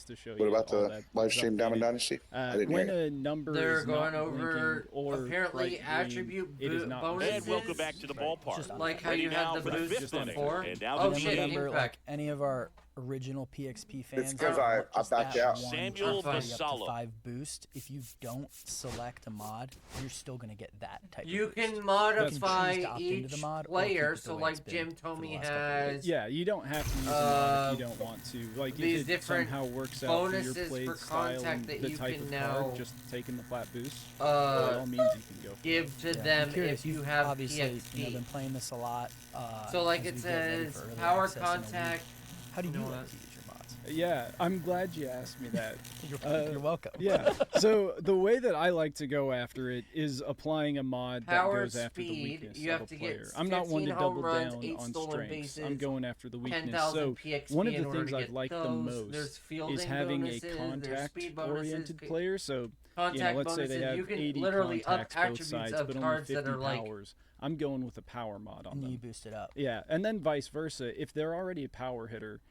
to show What you about all the that live stuff stream in Diamond it. Dynasty? I didn't When hear it. a number They're is going not over blinking or apparently bright green, attribute it is not bonuses. And welcome back to the ballpark. Like how Ready you now had for the the boost fifth inning. before. And now Oh the shit, game. Remember, impact. like any of our original PXP fans, It's 'cause don't I want just backed that out. one Samuel up to Vassallo. 5 boost. If you don't select a mod, you're still gonna get that type You of boost. can modify choose to opt into each the mod or player, keep it the so way like it's been Jim for the Tomey last couple of has Yeah, you don't have to use a mod if you don't want to. Like, these if it different somehow works out for your bonuses play for style contact and that the you type can of now card, just taking the flat boost, by all means you can go for give to Yeah, them I'm curious, if you you've have obviously PXP. been playing this a lot. So like as it we get ready says for early power access in a week. contact. How do you know like what? to use your mods? it. Yeah, I'm glad you asked me that. You're welcome. Yeah, so the way that I like to go after it is applying a mod Power that goes after the speed, weakness you of have a to get player. I'm not one to 15 double home runs, down 8 on stolen strengths. I'm bases, going after the weakness. 10,000 So PXP one of in the order things to I get like the those. most There's fielding is having bonuses, a there's speed contact-oriented bonuses, player. So contact let's say bonuses. they have You can 80 literally up contacts both attributes sides, of but only cards 50 that are like powers. I'm going with a power mod on And them. you boost it up. Yeah, and then vice versa. If they're already a power hitter,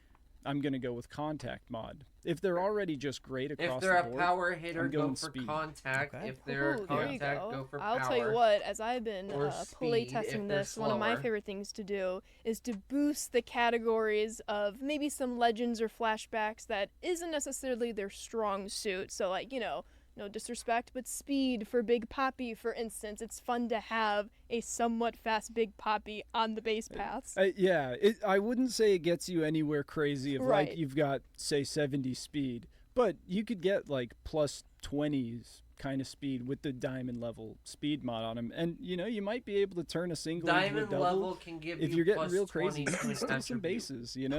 I'm going to go with contact mod. If they're already just great across if they're the a board, power hitter, I'm go going for speed. contact. Okay. If they're a Ooh, there you contact, go. go for I'll power. tell you what, as I've been Or play speed if testing they're this, one of my slower. favorite things to do is to boost the categories of maybe some legends or flashbacks that isn't necessarily their strong suit. So like, no disrespect, but speed for Big Poppy, for instance. It's fun to have a somewhat fast Big Poppy on the base paths. Yeah, I wouldn't say it gets you anywhere crazy if Right. like you've got, say, 70 speed, but you could get like plus 20s kind of speed with the diamond level speed mod on him, and you might be able to turn a single into a Diamond double. level can give If you you're getting plus real crazy, 20 you to can an steal some attribute. bases. It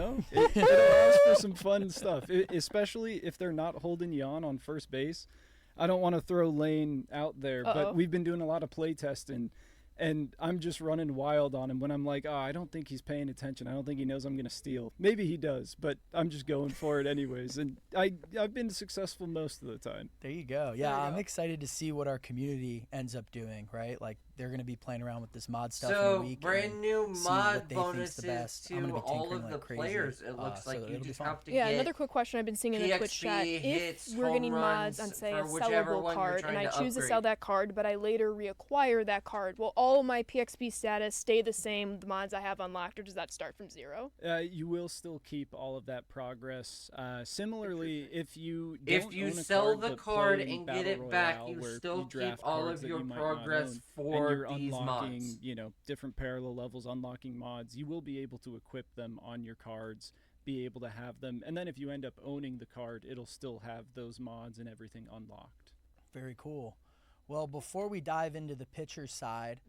allows for some fun stuff, especially if they're not holding you on first base. I don't want to throw Lane out there, but we've been doing a lot of play testing, and I'm just running wild on him when I'm like, I don't think he's paying attention. I don't think he knows I'm going to steal. Maybe he does, but I'm just going for it anyways. And I've been successful most of the time. There you go. Yeah, I'm excited to see what our community ends up doing, right? Like, they're going to be playing around with this mod stuff in a So week. brand new see mod what they think's bonuses the best. I'm to gonna be all tinkering of like the crazy. players. It looks So like you it'll be just fun. have to Yeah, get another quick question I've been seeing in the Twitch chat. PXP hits, If we're home getting mods runs on, say, for a whichever sellable one you're card, trying and I to choose to sell upgrade. that card, but I later reacquire that card, will all my PXP status stay the same, the mods I have unlocked, or does that start from zero? You will still keep all of that progress. Similarly, if you don't If you own a sell card, the but card play and Battle get it back, Royale, you where still keep draft all cards of that your you might not progress own, for and you're these unlocking, mods. different parallel levels, unlocking mods, you will be able to equip them on your cards, be able to have them, and then if you end up owning the card, it'll still have those mods and everything unlocked. Very cool. Well, before we dive into the pitcher side,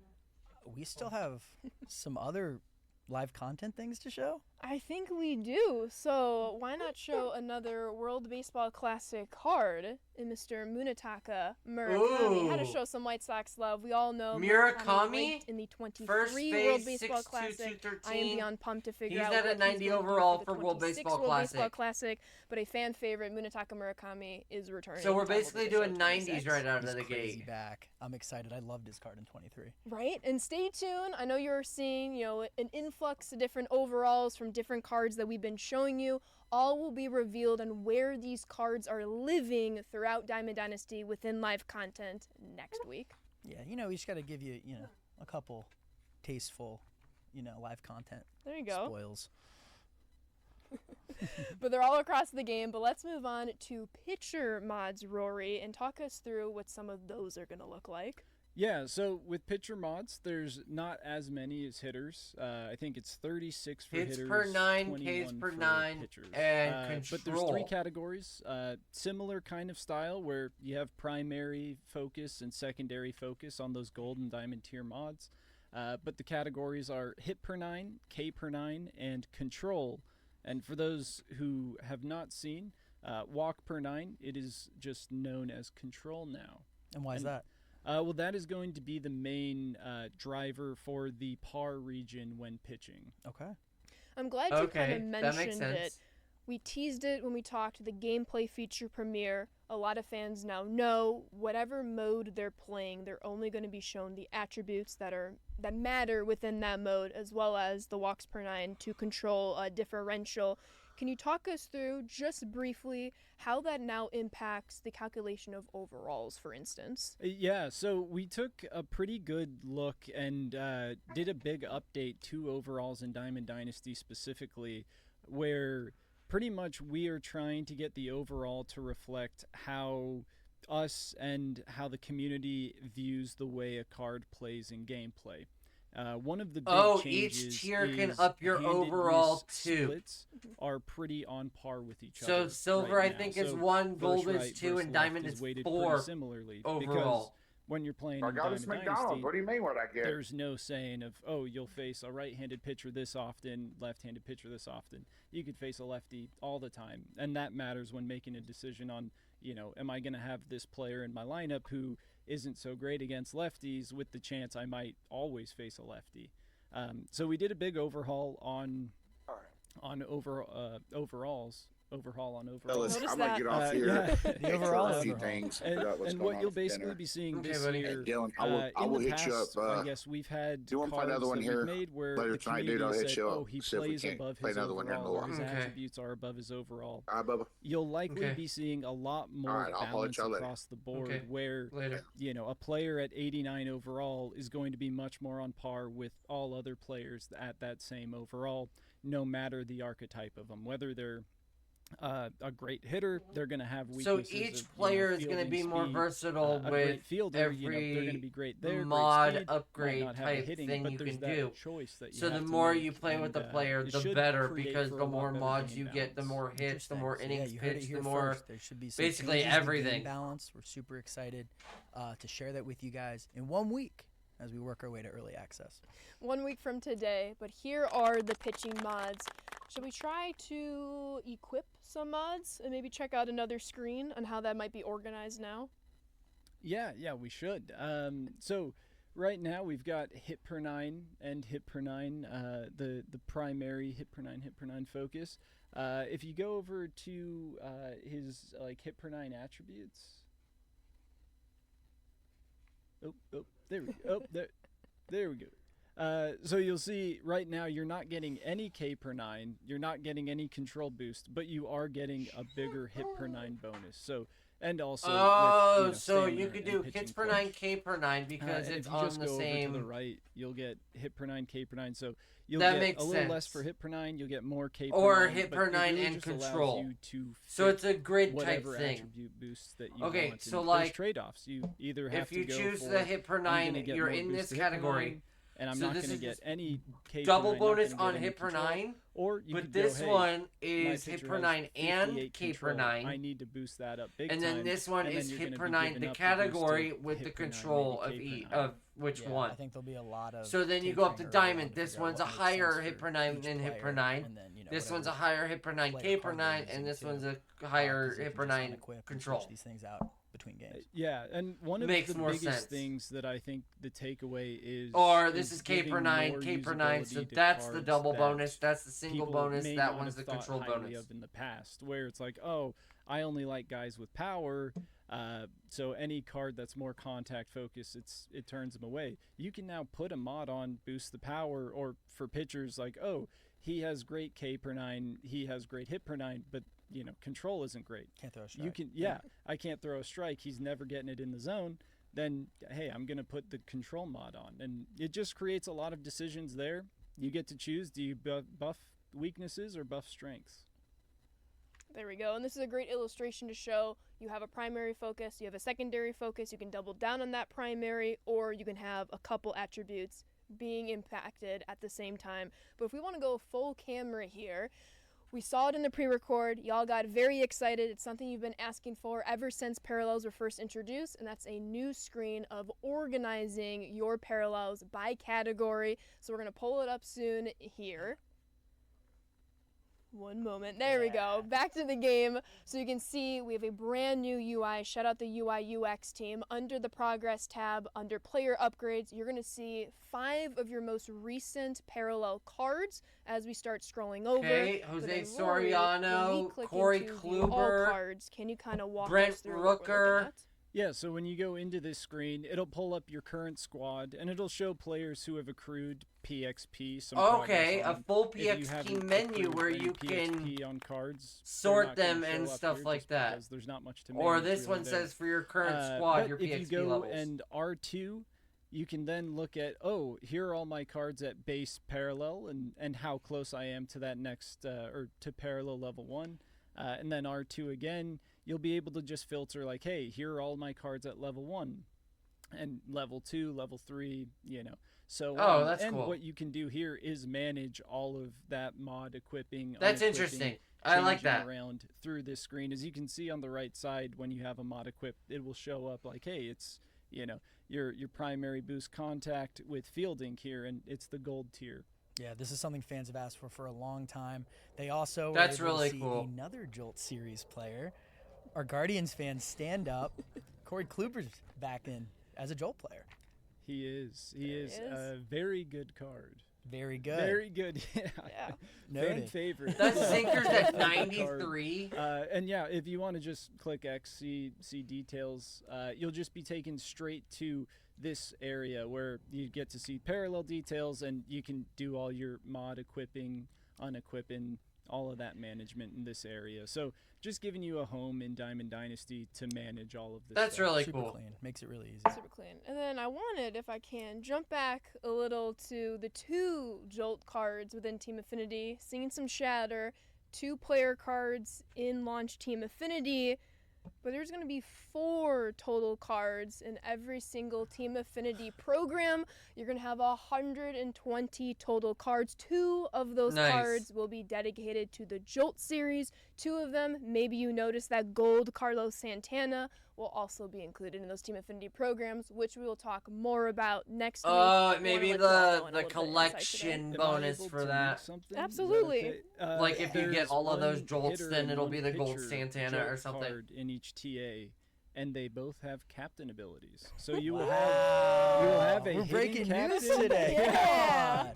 we still have some other live content things to show. I think we do. So why not show another World Baseball Classic card in Mr. Munetaka Murakami? Had to Ooh. show some White Sox love. We all know Murakami, ranked in the 23 first World base, Baseball 6'2", Classic. 213. I am beyond pumped to figure He's out at a what 90 he's gonna do overall for for the World 26 Baseball World Baseball Classic. Classic. But a fan favorite, Munetaka Murakami, is returning. So we're to help basically with the show doing 90s 26. right out of He's the crazy gate. back. I'm excited. I loved his card in 23. Right? And stay tuned. I know you're seeing, an influx of different overalls from different cards that we've been showing you. All will be revealed on where these cards are living throughout Diamond Dynasty within live content next week. Yeah, we just got to give you, a couple tasteful, live content There you go. spoils. But they're all across the game. But let's move on to pitcher mods, Rory, and talk us through what some of those are going to look like. Yeah, so with pitcher mods, there's not as many as hitters. I think it's 36 for Hits hitters, per 9, 21 Ks per for 9, pitchers. and But there's 3 control. categories, similar kind of style where you have primary focus and secondary focus on those gold and diamond tier mods. But the categories are hit per 9, K per 9, and control. And for those who have not seen, walk per 9, it is just known as control now. And why is that? Well, that is going to be the main driver for the par region when pitching. Okay. I'm glad you kind of Okay, that makes mentioned it. sense. We teased it when we talked the gameplay feature premiere. A lot of fans now know whatever mode they're playing, they're only going to be shown the attributes that matter within that mode, as well as the walks per 9 to control a differential Can you talk us through, just briefly, how that now impacts the calculation of overalls, for instance? Yeah, so we took a pretty good look and did a big update to overalls in Diamond Dynasty specifically, where pretty much we are trying to get the overall to reflect how us and how the community views the way a card plays in gameplay. One of the big changes each tier can is up your handed overall use too. Splits are pretty on par with each So other. silver, right I now. think, is So 1, gold versus is right 2, versus and left diamond is weighted 4 pretty similarly. Because overall. when you're playing I in got Diamond this McDonald's. Dynasty, What do you mean what I get? there's no saying of, oh, you'll face a right-handed pitcher this often, left-handed pitcher this often. You could face a lefty all the time, and that matters when making a decision on, am I going to have this player in my lineup who isn't so great against lefties with the chance I might always face a lefty. So we did a big overhaul on overalls. Fellas, Notice I'm gonna that. get off here. Yeah. The overall a few overhaul. things. And, Forgot what's and going what on you'll for basically dinner. be seeing Okay, this buddy. year, Hey, Dylan, I in will the hit you past, up. I guess we've had do you want to play cards another one that here we've made where later the tonight, community dude? I'll hit said, you up. oh, he See if we plays can't above play his another one here in a overall, or little his while. Okay. attributes are above his overall. All right, Bubba. You'll likely Okay. be seeing a lot more All right, I'll holler at balance y'all later. across the board Okay. where Later. a player at 89 overall is going to be much more on par with all other players at that same overall, no matter the archetype of them. Whether they're a great hitter, they're going to have So weaknesses. each of, player is going to fielding be more speed. versatile A with great fielder, they're going to every be great there. mod great speed, upgrade might not have the type hitting, thing but you there's can that do. choice that you So the have to more make, you play with the and, player, it the should better, create because for the a lot more better mods game you get, the balance. more hits, the Interesting. more So, innings you heard it pitched, here the more first. There should be some basically changes to game everything. balance. We're super excited to share that with you guys in 1 week as we work our way to early access. 1 week from today, but here are the pitching mods. Should we try to equip some mods and maybe check out another screen on how that might be organized now? Yeah, we should. So right now we've got hit per 9 and hit per 9, the primary hit per 9 focus. If you go over to his hit per 9 attributes. Oh, there we go. Oh, there we go. So you'll see right now you're not getting any K per 9, you're not getting any control boost, but you are getting a bigger hit per 9 bonus. So and also with, so stamina you could and do pitching hits per clutch. 9, K per 9, because And it's if you on just the go same. over to the right, you'll get hit per 9, K per 9. So you'll That get makes a little less sense. for hit per 9, you'll get more K per Or 9. hit but per it 9 really and just allows control. you to So fit it's a grid type whatever thing. attribute boost that you Okay, want. so And like, there's trade-offs. You either have If you to go choose for, the hit per I'm gonna 9, get you're more in boost this to hit per 9, category. and I'm So not this going to is get any K per Double 9, not bonus gonna on get any hit per control. 9. Or you But could this go, hey, one my is hit pitcher per has 9 and 58 K per control. 9. I need to boost that up big And time. then this one and then is you're hit gonna per be 9, giving the up category boosted with hit the per 9, control maybe of K per 9. of which Yeah, one. I think there'll be a lot of. So then you go up to tinkering early on diamond. to This figure out one's a what makes higher sense hit for per 9 each than hit per player, 9. and then, This one's a whatever higher hit per 9 player K per card 9, you're and this using one's too, a higher 'cause you hit can per just 9 unequip and control. switch these things out between games. Yeah, and one of Makes the more biggest sense. things that I think the takeaway is. Or this is K per giving 9, more K per 9. So usability to that's the cards double that bonus. That's the single people bonus. may That not one's the have thought control highly bonus. of in the past, where it's like, oh, I only like guys with power. So any card that's more contact focused, it turns them away. You can now put a mod on boost the power, or for pitchers like, oh, he has great K per 9, he has great hit per 9, but control isn't great. Can't throw a strike. You can, I can't throw a strike. He's never getting it in the zone. Then, hey, I'm gonna put the control mod on, and it just creates a lot of decisions there. You get to choose: do you buff weaknesses or buff strengths? There we go. And this is a great illustration to show you have a primary focus, you have a secondary focus, you can double down on that primary, or you can have a couple attributes being impacted at the same time. But if we want to go full camera here, we saw it in the pre-record. Y'all got very excited. It's something you've been asking for ever since parallels were first introduced, and that's a new screen of organizing your parallels by category. So we're going to pull it up soon here. One moment. There we go. Back to the game. So you can see we have a brand new UI. Shout out the UI UX team. Under the progress tab, under player upgrades, you're going to see 5 of your most recent parallel cards as we start scrolling over. Okay, But Jose then Rory, when we Soriano, click Corey into the all Kluber, cards, can you kind of walk Brent us through what we're Rooker, looking at? Yeah, so when you go into this screen, it'll pull up your current squad, and it'll show players who have accrued PXP. Okay, a full If you PXP haven't menu accrued where any you PXP can on cards, they're sort not gonna them show and up stuff here like just that. because there's not much to Or manage this really one there. says for your current squad, but your if PXP you go levels. and R2, you can then look at, here are all my cards at base parallel and how close I am to that next, or to parallel level 1. And then R2 again, you'll be able to just filter like, hey, here are all my cards at level 1. And level 2, level 3, so Oh, that's and cool. what you can do here is manage all of that mod equipping. That's unequipping, interesting. I like changing that. around through this screen. As you can see on the right side, when you have a mod equipped, it will show up like, hey, it's your primary boost contact with Field Ink here, and it's the gold tier. Yeah, this is something fans have asked for a long time. They also That's were able really to see cool. another Jolt Series player. Our Guardians fans stand up. Corey Kluber's back in as a Jolt player. He is. He There is he is. a very good card. Very good. Very good. Yeah. Yeah. Fan Noted. favorite. That Yeah. sinker's at Very good card. 93. And yeah, if you want to just click X, see details, you'll just be taken straight to this area where you get to see parallel details, and you can do all your mod equipping, unequipping, all of that management in this area. So just giving you a home in Diamond Dynasty to manage all of this. That's stuff. really Super cool. clean. Makes it really easy. Super clean. And then I wanted, if I can, jump back a little to the 2 Jolt cards within Team Affinity, seeing some shatter, 2 player cards in Launch Team Affinity, but there's going to be 4 total cards in every single Team Affinity program. You're going to have 120 total cards. 2 of those Nice. cards will be dedicated to the Jolt series. 2 of them, maybe you noticed that gold Carlos Santana will also be included in those Team Affinity programs, which we will talk more about next week. Maybe Wanna let you all know in a the little bit of insight today. collection Am I bonus able for to that. link something? Is that Absolutely. okay? Like if you get There's all of those one Jolts, hitter then and it'll one be the gold pitcher Santana or Jolt something. card in each TA, and they both have captain abilities. So you will have a We're hitting breaking news captain. today. Yeah.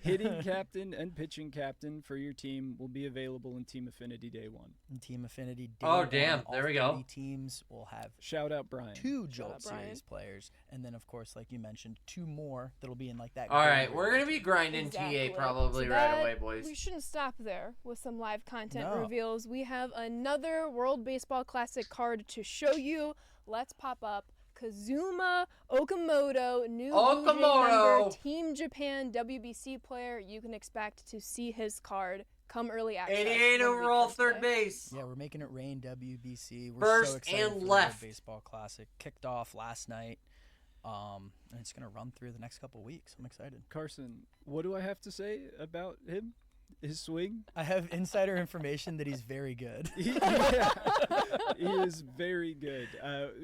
Hitting captain and pitching captain for your team will be available in Team Affinity Day 1. And Team Affinity Day Oh, 1, damn. all There we go. 30 teams will have Shout out Brian. 2 Shout Jolt out Brian. Series players, and then of course, like you mentioned, 2 more that'll be in like that. All right, gold we're going to be grinding Exactly. TA probably So right that- away, boys. We shouldn't stop there with some live content No. reveals. We have another World Baseball Classic card to show you. Let's pop up Kazuma Okamoto, new Blue Jay Okamoto! member, Team Japan WBC player. You can expect to see his card come early access. 88 1 week overall, from third today. base. Yeah, we're making it rain WBC. We're First so excited and for the left. World Baseball Classic. Kicked off last night. And it's going to run through the next couple weeks. I'm excited. Carson, what do I have to say about him? His swing? I have insider information that he's very good. Yeah. He is very good.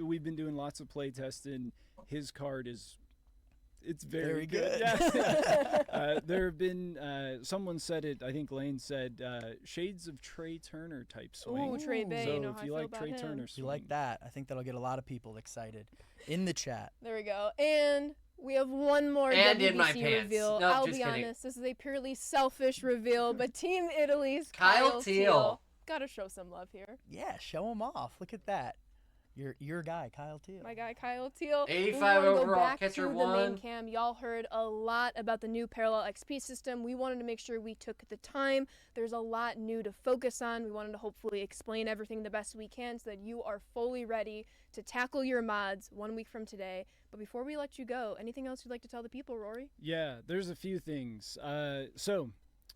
We've been doing lots of play testing. His card it's very good. Yeah. There have been, someone said it, I think Lane said, shades of Trey Turner type swing. Ooh, Trey Bay, So you know if how you I feel like about Trey him. Turner You swing. like that? I think that'll get a lot of people excited in the chat. There we go. And we have one more And WBC in my pants. reveal. Nope, I'll just be kidding. honest, this is a purely selfish reveal, but Team Italy's Kyle Kyle Teal. Gotta show some love here. Yeah, show him off. Look at that. Your guy, Kyle Teal. My guy Kyle Teal. 85 We wanna go overall, back catcher to the one. main cam. Y'all heard a lot about the new Parallel XP system. We wanted to make sure we took the time. There's a lot new to focus on. We wanted to hopefully explain everything the best we can so that you are fully ready to tackle your mods 1 week from today. But before we let you go, anything else you'd like to tell the people, Rory? Yeah, there's a few things.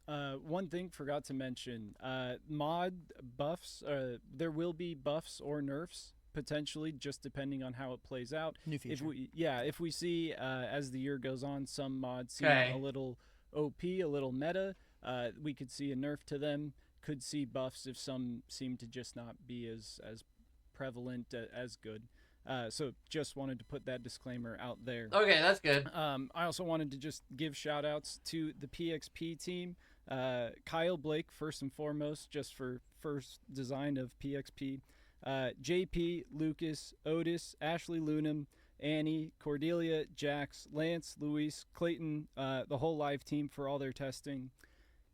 One thing forgot to mention, mod buffs, there will be buffs or nerfs potentially, just depending on how it plays out. New feature. If we see as the year goes on, some mods seem Okay. a little OP, a little meta, we could see a nerf to them. Could see buffs if some seem to just not be as prevalent, as good. So just wanted to put that disclaimer out there. Okay, that's good. I also wanted to just give shout outs to the PXP team. Kyle Blake, first and foremost, just for first design of PXP. JP, Lucas, Otis, Ashley Lunam, Annie, Cordelia, Jax, Lance, Luis, Clayton, the whole live team for all their testing.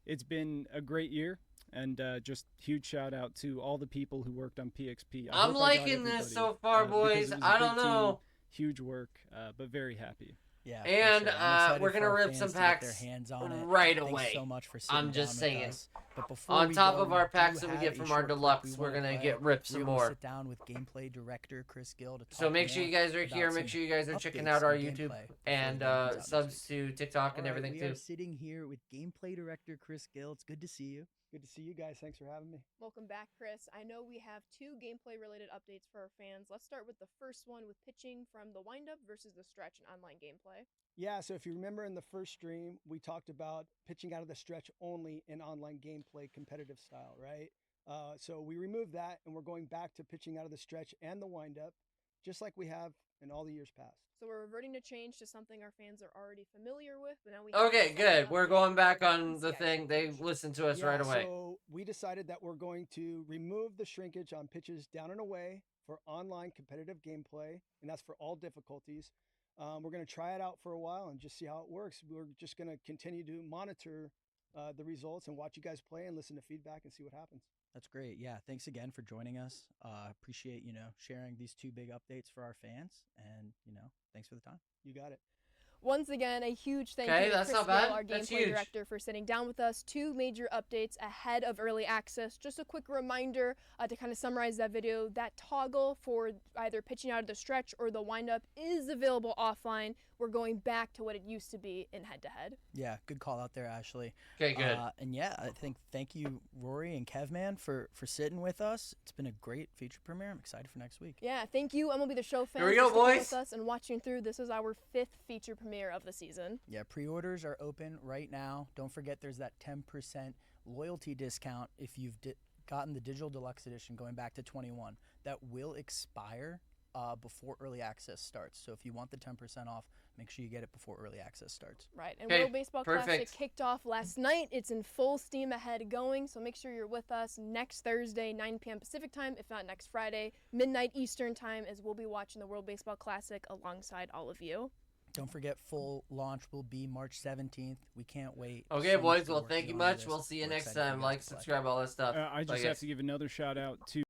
It's been a great year, And just huge shout out to all the people who worked on PXP. I'm liking this so far, boys. I don't know. Huge work, but very happy. Yeah, and sure. we're gonna rip some packs right away. So much for I'm just saying. But before on top go, of our packs that we have get a from our short clip deluxe, we we're wanna gonna play. get ripped some We're gonna more. sit down with gameplay director Chris Gill to talk So make sure you guys are about here. Make some sure you guys are checking updates out our in YouTube gameplay and before the game comes out subs next week. to TikTok and everything we too. are sitting here with gameplay director Chris Gill. It's good to see you. Good to see you guys. Thanks for having me. Welcome back, Chris. I know we have 2 gameplay-related updates for our fans. Let's start with the first one with pitching from the windup versus the stretch in online gameplay. Yeah, so if you remember in the first stream, we talked about pitching out of the stretch only in online gameplay competitive style, right? So we removed that, and we're going back to pitching out of the stretch and the windup, just like we have in all the years past. So we're reverting to change to something our fans are already familiar with, but now we Okay, have good. We're going back on and the CST thing. They pitch. listened to us right away. So we decided that we're going to remove the shrinkage on pitches down and away for online competitive gameplay, and that's for all difficulties. We're going to try it out for a while and just see how it works. We're just going to continue to monitor the results and watch you guys play and listen to feedback and see what happens. That's great. Yeah, thanks again for joining us. Appreciate, sharing these 2 big updates for our fans, and, thanks for the time. You got it. Once again, a huge thank Okay, you to that's Chris not bad. Gill, our That's gameplay huge. director, for sitting down with us. 2 major updates ahead of early access. Just a quick reminder to kind of summarize that video. That toggle for either pitching out of the stretch or the windup is available offline. We're going back to what it used to be in head-to-head. Yeah, good call out there, Ashley. Okay, good. And yeah, I think thank you, Rory and Kevman, for sitting with us. It's been a great feature premiere. I'm excited for next week. Yeah, thank you, MLB The Show fans, Here we for go, sticking boys. with us and watching through. This is our 5th feature premiere of the season. Yeah, pre-orders are open right now. Don't forget there's that 10% loyalty discount if you've gotten the digital deluxe edition going back to 21. That will expire before early access starts. So if you want the 10% off, make sure you get it before early access starts. Right, and Okay, World Baseball Classic perfect. kicked off last night. It's in full steam ahead going, so make sure you're with us next Thursday, 9 p.m. Pacific time, if not next Friday, midnight Eastern time, as we'll be watching the World Baseball Classic alongside all of you. Don't forget, full launch will be March 17th. We can't wait. Okay, So much boys. good Well, work thank you going into much. this. We'll see you We're next excited for time. you Like, guys to play. subscribe, all that stuff. I Bye, just guys. have to give another shout out to